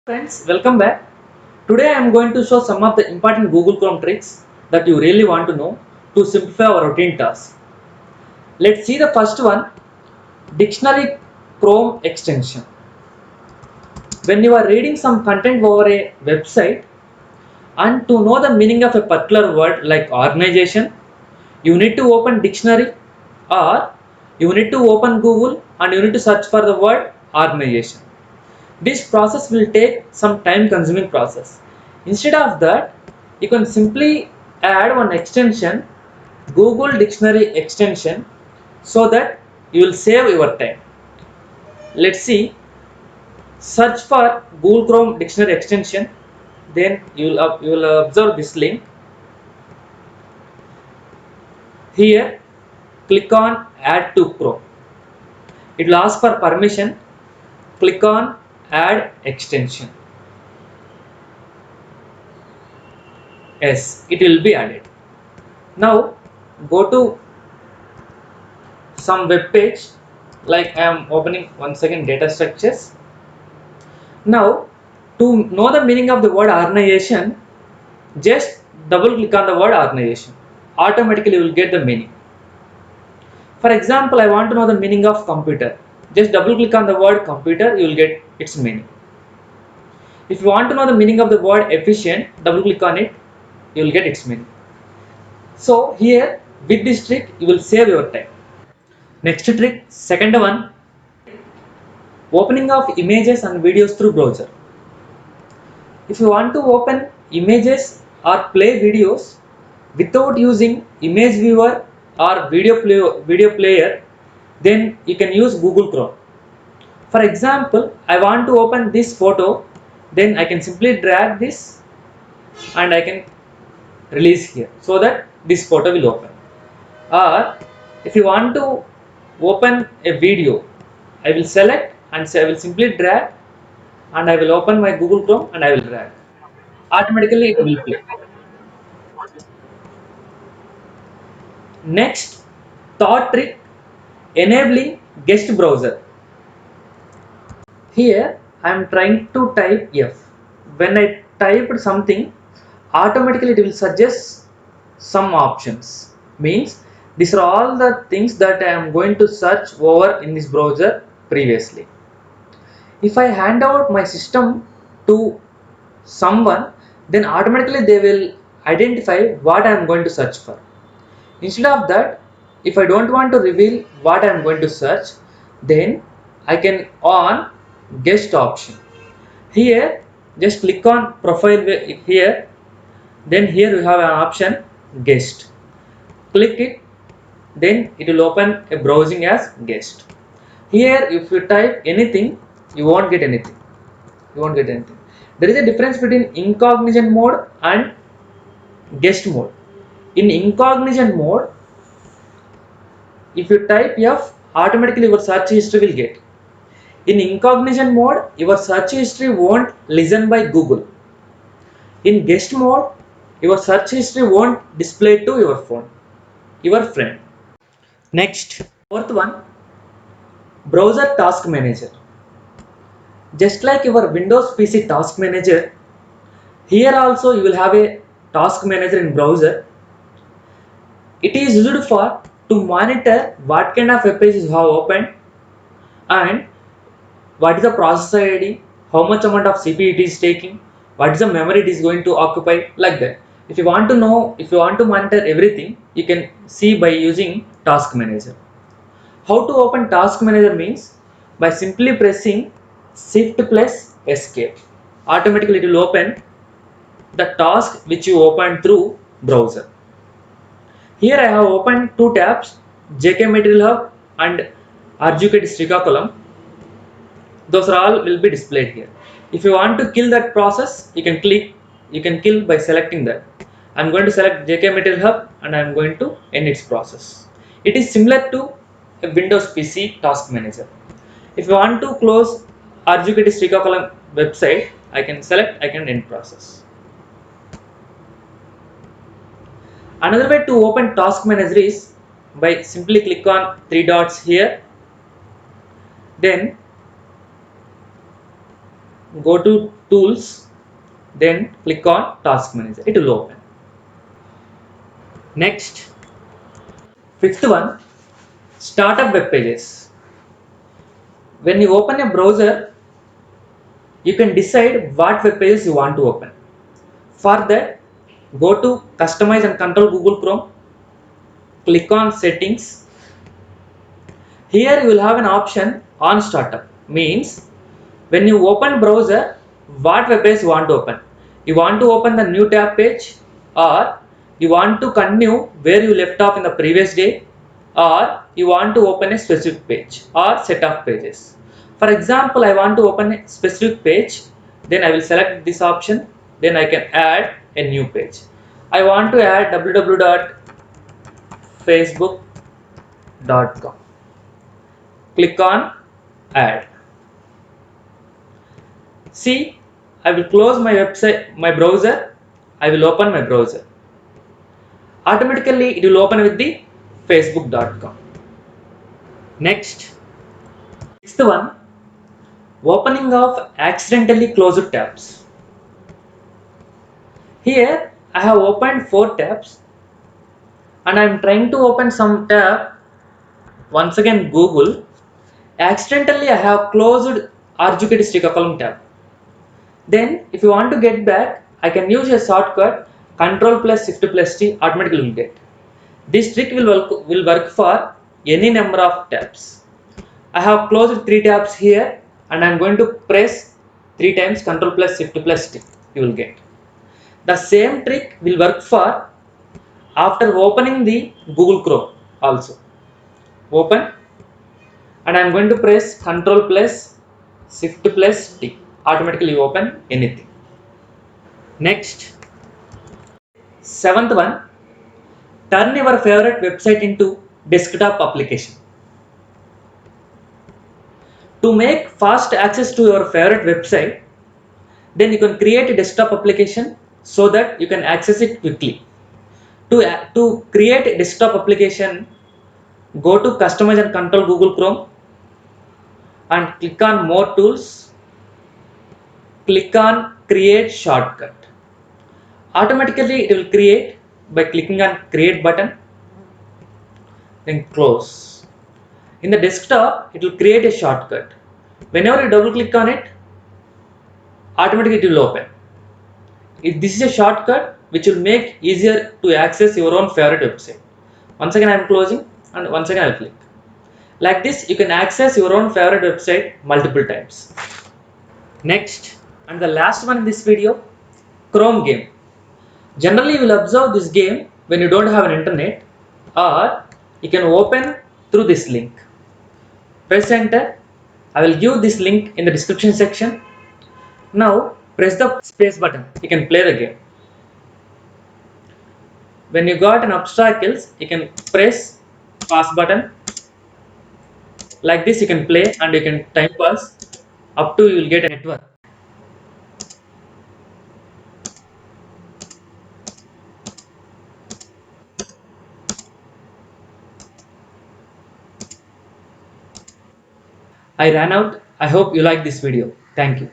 Friends, welcome back. Today I am going to show some of the important Google Chrome tricks that you really want to know to simplify our routine tasks. Let's see the first one, Dictionary Chrome extension. When you are reading some content over a website and to know the meaning of a particular word like organization, you need to open dictionary or you need to open Google and you need to search for the word organization. This process will take some time consuming process. Instead of that, you can simply add one extension, Google Dictionary extension, so that you will save your time. Let's see, search for Google Chrome Dictionary extension, then you will observe this link. Here, click on Add to Chrome. It will ask for permission. Click on Add extension. Yes, it will be added. Now go to some web page, like I am opening one second data structures. Now to know the meaning of the word organization, just double click on the word organization. Automatically you will get the meaning. For example, I want to know the meaning of computer. Just double click on the word computer, you will get its meaning. If you want to know the meaning of the word efficient, double click on it, you will get its meaning. So here with this trick you will save your time. Next trick, second one, opening of images and videos through browser. If you want to open images or play videos without using image viewer or video player, then you can use Google Chrome. For example, I want to open this photo, then I can simply drag this and I can release here so that this photo will open. Or if you want to open a video, I will select and say I will simply drag and I will open my Google Chrome and I will drag. Automatically it will play. Next, thought trick, enabling guest browser. Here I am trying to type F. When I typed something, automatically it will suggest some options. Means these are all the things that I am going to search over in this browser previously. If I hand out my system to someone, then automatically they will identify what I am going to search for. Instead of that, if I don't want to reveal what I am going to search, then I can on guest option. Here, just click on profile here. Then here you have an option guest. Click it, then it will open a browsing as guest. Here, if you type anything, you won't get anything. You won't get anything. There is a difference between incognizant mode and guest mode. In incognizant mode, if you type F, automatically your search history will get. In incognizant mode, your search history won't listen by Google. In guest mode, your search history won't display to your phone, your friend. Next, fourth one, browser task manager. Just like your Windows PC task manager, here also you will have a task manager in browser. It is used for to monitor what kind of web pages you have opened and what is the processor ID, how much amount of CPU it is taking, what is the memory it is going to occupy, like that. If you want to know, if you want to monitor everything, you can see by using Task Manager. How to open Task Manager means by simply pressing Shift plus Escape. Automatically it will open the task which you opened through browser. Here I have opened two tabs, JK Material Hub and Arjuket Srikakulam. Those are all will be displayed here. If you want to kill that process, you can kill by selecting that. I'm going to select JK Material Hub and I'm going to end its process. It is similar to a Windows PC task manager. If you want to close Arjuket Srikakulam website, I can end process. Another way to open task manager is by simply click on three dots here. Then go to tools, then click on task manager. It will open. Next, fifth one, startup web pages. When you open a browser, you can decide what web pages you want to open. For that, go to customize and control Google Chrome, click on settings. Here you will have an option on startup. Means when you open browser, what web page you want to open. You want to open the new tab page, or you want to continue where you left off in the previous day, or you want to open a specific page or set of pages. For example, I want to open a specific page, then I will select this option, then I can add a new page. I want to add www.facebook.com. Click on add. See, I will close my website, my browser. I will open my browser. Automatically, it will open with the facebook.com. Next, sixth one, opening of accidentally closed tabs. Here, I have opened 4 tabs and I am trying to open some tab. Once again, Google. Accidentally, I have closed RGK Srikakulam tab. Then, if you want to get back, I can use a shortcut Control plus Shift plus T, automatically will get. This trick will work for any number of tabs. I have closed 3 tabs here and I am going to press 3 times Control plus Shift plus T. You will get. The same trick will work for after opening the Google Chrome also. Open and I am going to press Control plus Shift plus T. Automatically open anything. Next, seventh one, turn your favorite website into desktop application. To make fast access to your favorite website, then you can create a desktop application so that you can access it quickly. To create a desktop application, go to Customize and Control Google Chrome and click on More Tools. Click on Create Shortcut. Automatically, it will create by clicking on Create button, then close. In the desktop, it will create a shortcut. Whenever you double click on it, automatically it will open. This is a shortcut which will make easier to access your own favorite website. Once again I am closing and once again I will click. Like this you can access your own favorite website multiple times. Next and the last one in this video, Chrome game. Generally you will observe this game when you don't have an internet, or you can open through this link. Press enter. I will give this link in the description section. Now press the space button. You can play the game. When you got an obstacles, you can press pause button. Like this you can play and you can time pass up to you will get a network. I ran out. I hope you like this video. Thank you.